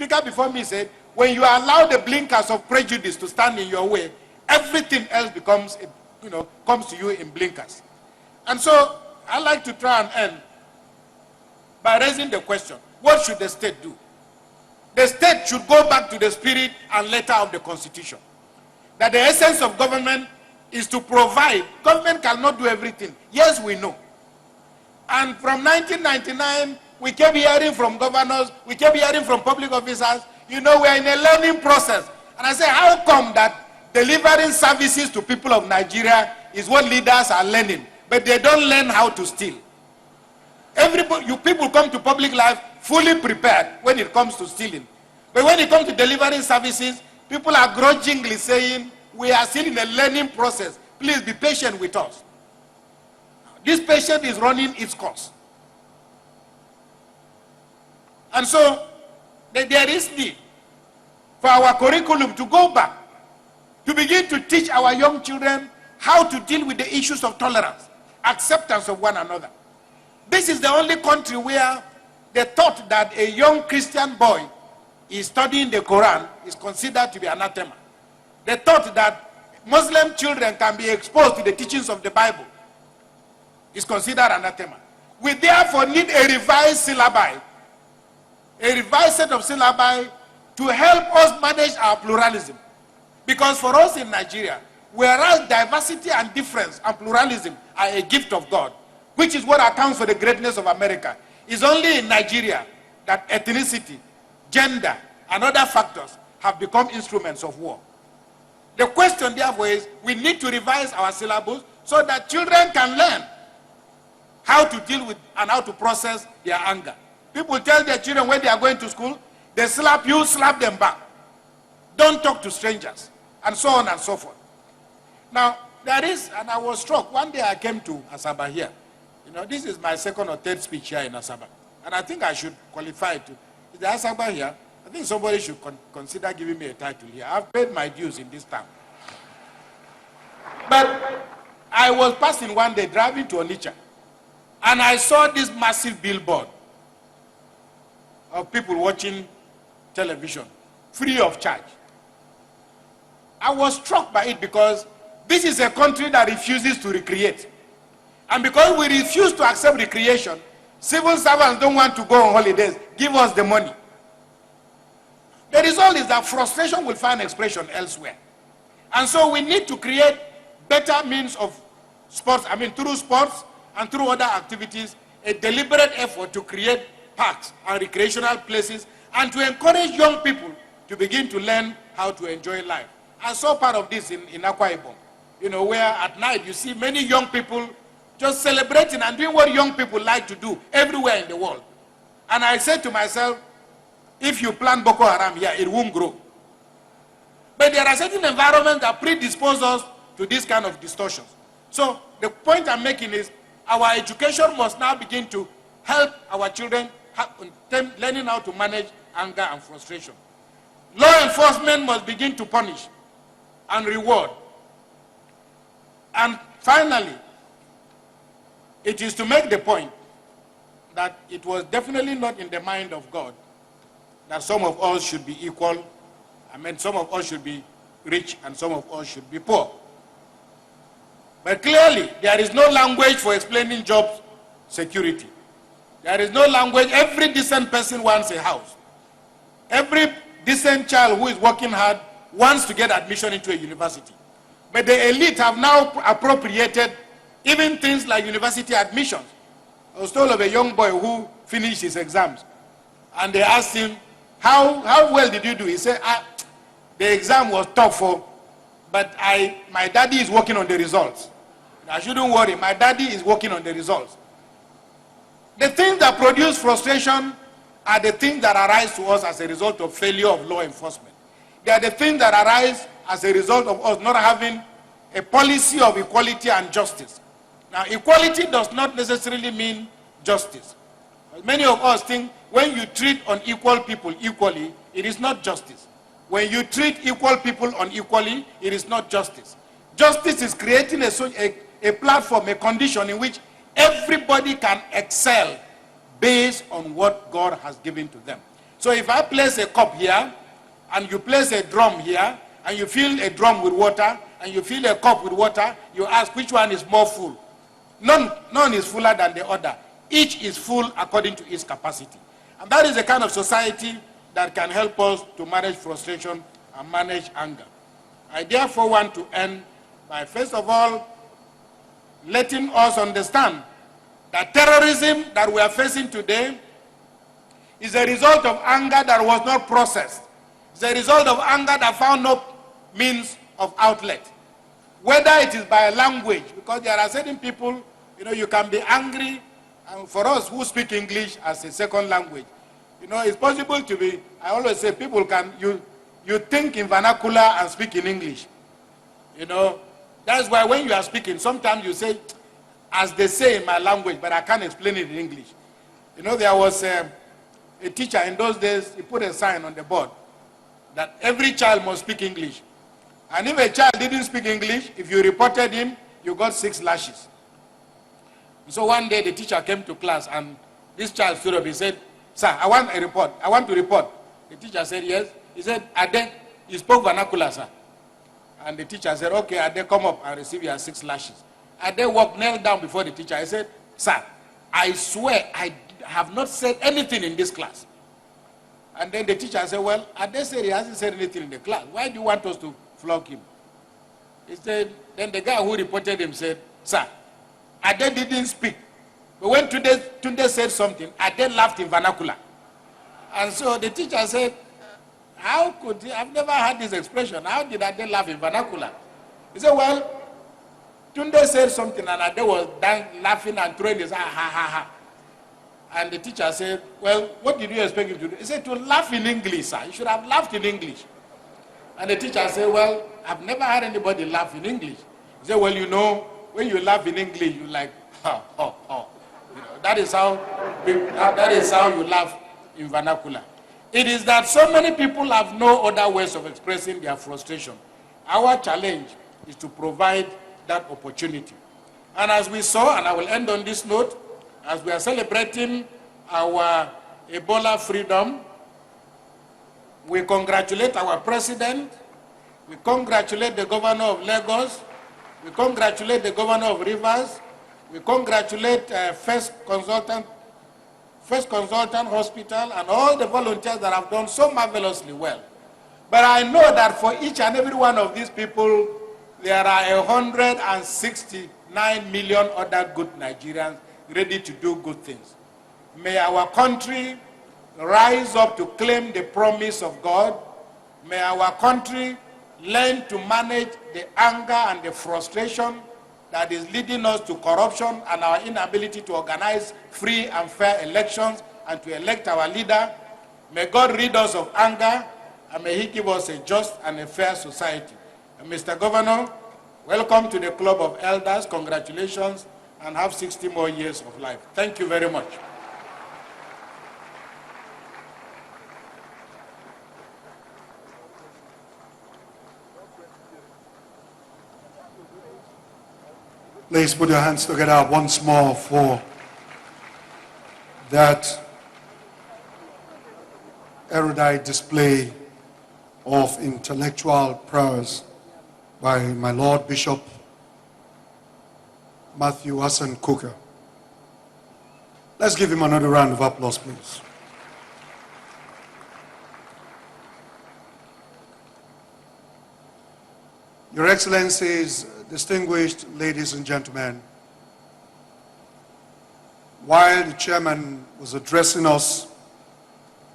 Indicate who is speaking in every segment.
Speaker 1: speaker before me said, when you allow the blinkers of prejudice to stand in your way, everything else becomes, comes to you in blinkers. And so I like to try and end by raising the question, what should the state do? The state should go back to the spirit and letter of the Constitution. That the essence of government is to provide. Government cannot do everything. Yes, we know. And from 1999, we kept hearing from governors, we kept hearing from public officers, we're in a learning process. And I say, how come that delivering services to people of Nigeria is what leaders are learning, but they don't learn how to steal? You people come to public life fully prepared when it comes to stealing. But when it comes to delivering services, people are grudgingly saying, we are still in a learning process. Please be patient with us. This patient is running its course. And so, there is need for our curriculum to go back, to begin to teach our young children how to deal with the issues of tolerance, acceptance of one another. This is the only country where they thought that a young Christian boy is studying the Quran is considered to be anathema. They thought that Muslim children can be exposed to the teachings of the Bible. Is considered anathema. We therefore need a revised syllabi, a revised set of syllabi to help us manage our pluralism. Because for us in Nigeria, whereas diversity and difference and pluralism are a gift of God, which is what accounts for the greatness of America, it's only in Nigeria that ethnicity, gender, and other factors have become instruments of war. The question therefore is, we need to revise our syllabus so that children can learn how to deal with and how to process their anger. People tell their children when they are going to school, they slap you, slap them back. Don't talk to strangers, and so on and so forth. Now, there is, and I was struck, one day I came to Asaba here. This is my second or third speech here in Asaba. And I think I should qualify to, is the Asaba here? I think somebody should consider giving me a title here. I've paid my dues in this town. But I was passing one day driving to Onitsha, and I saw this massive billboard of people watching television, free of charge. I was struck by it because this is a country that refuses to recreate. And because we refuse to accept recreation, civil servants don't want to go on holidays. Give us the money. The result is that frustration will find expression elsewhere. And so we need to create better means of sports, through sports and through other activities, a deliberate effort to create parks and recreational places and to encourage young people to begin to learn how to enjoy life. I saw part of this in Akwa Ibom, where at night you see many young people just celebrating and doing what young people like to do everywhere in the world. And I said to myself, if you plant Boko Haram here, it won't grow. But there are certain environments that predispose us to this kind of distortions. So the point I'm making is our education must now begin to help our children learning how to manage anger and frustration. Law enforcement must begin to punish and reward. And finally, it is to make the point that it was definitely not in the mind of God that some of us should be equal. Some of us should be rich and some of us should be poor. But clearly, there is no language for explaining job security. There is no language. Every decent person wants a house. Every decent child who is working hard wants to get admission into a university. But the elite have now appropriated even things like university admissions. I was told of a young boy who finished his exams. And they asked him, how well did you do? He said, the exam was tough, but my daddy is working on the results. I shouldn't worry, my daddy is working on the results. The things that produce frustration are the things that arise to us as a result of failure of law enforcement. They are the things that arise as a result of us not having a policy of equality and justice. Now, equality does not necessarily mean justice. Many of us think when you treat unequal people equally, it is not justice. When you treat equal people unequally, it is not justice. Justice is creating a platform, a condition in which everybody can excel based on what God has given to them. So if I place a cup here, and you place a drum here, and you fill a drum with water, and you fill a cup with water, you ask which one is more full. None is fuller than the other. Each is full according to its capacity. And that is the kind of society that can help us to manage frustration and manage anger. I therefore want to end by, first of all, letting us understand that terrorism that we are facing today is a result of anger that was not processed. It's a result of anger that found no means of outlet. Whether it is by language, because there are certain people, you can be angry, and for us who speak English as a second language, it's possible to be, I always say people can, you think in vernacular and speak in English. That's why when you are speaking, sometimes you say, as they say in my language, but I can't explain it in English. There was a teacher in those days, he put a sign on the board that every child must speak English. And if a child didn't speak English, if you reported him, you got 6 lashes. So one day the teacher came to class and this child stood up. He said, "Sir, I want a report. I want to report." The teacher said, "Yes." He said, "Ade, you spoke vernacular, sir." And the teacher said, "Okay, Ade, come up and receive your 6 lashes." Ade walked, knelt down before the teacher. I said, "Sir, I swear I have not said anything in this class." And then the teacher said, "Well, Ade said he hasn't said anything in the class. Why do you want us to flog him?" He said, then the guy who reported him said, "Sir, Ade didn't speak. But when Tunde said something, Ade laughed in vernacular." And so the teacher said, "How could he? I've never heard this expression. How did Ade laugh in vernacular?" He said, "Well, Tunde said something and Ade was laughing and throwing his ha ha ha ha." And the teacher said, "Well, what did you expect him to do?" He said, "To laugh in English, sir. You should have laughed in English." And the teacher said, "Well, I've never heard anybody laugh in English." He said, "Well, when you laugh in English, you like, ha, ha, ha. That is how you laugh in vernacular." It is that so many people have no other ways of expressing their frustration. Our challenge is to provide that opportunity. And as we saw, and I will end on this note, as we are celebrating our Ebola freedom, we congratulate our president, we congratulate the governor of Lagos, we congratulate the governor of Rivers, we congratulate First Consultant Hospital and all the volunteers that have done so marvelously well. But I know that for each and every one of these people, there are 169 million other good Nigerians ready to do good things. May our country rise up to claim the promise of God. May our country learn to manage the anger and the frustration that is leading us to corruption and our inability to organize free and fair elections and to elect our leader. May God rid us of anger and may He give us a just and a fair society. And Mr. Governor, welcome to the Club of Elders. Congratulations, and have 60 more years of life. Thank you very much.
Speaker 2: Please put your hands together once more for that erudite display of intellectual prowess by my Lord Bishop Matthew Hassan Cooker. Let's give him another round of applause, please. Your Excellencies, distinguished ladies and gentlemen, while the chairman was addressing us,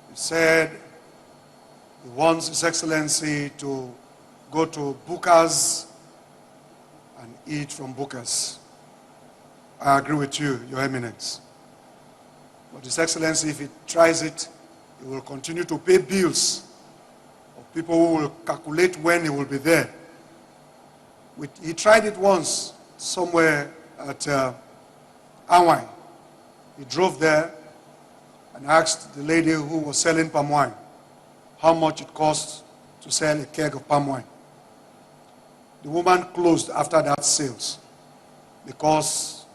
Speaker 2: he said he wants His Excellency to go to Buka's and eat from Buka's. I agree with you, Your Eminence. But His Excellency, if he tries it, he will continue to pay bills of people who will calculate when he will be there. He tried it once somewhere at Anwai. He drove there and asked the lady who was selling palm wine how much it cost to sell a keg of palm wine. The woman closed after that sales because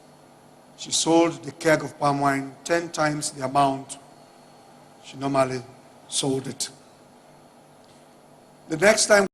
Speaker 2: she sold the keg of palm wine 10 times the amount she normally sold it. The next time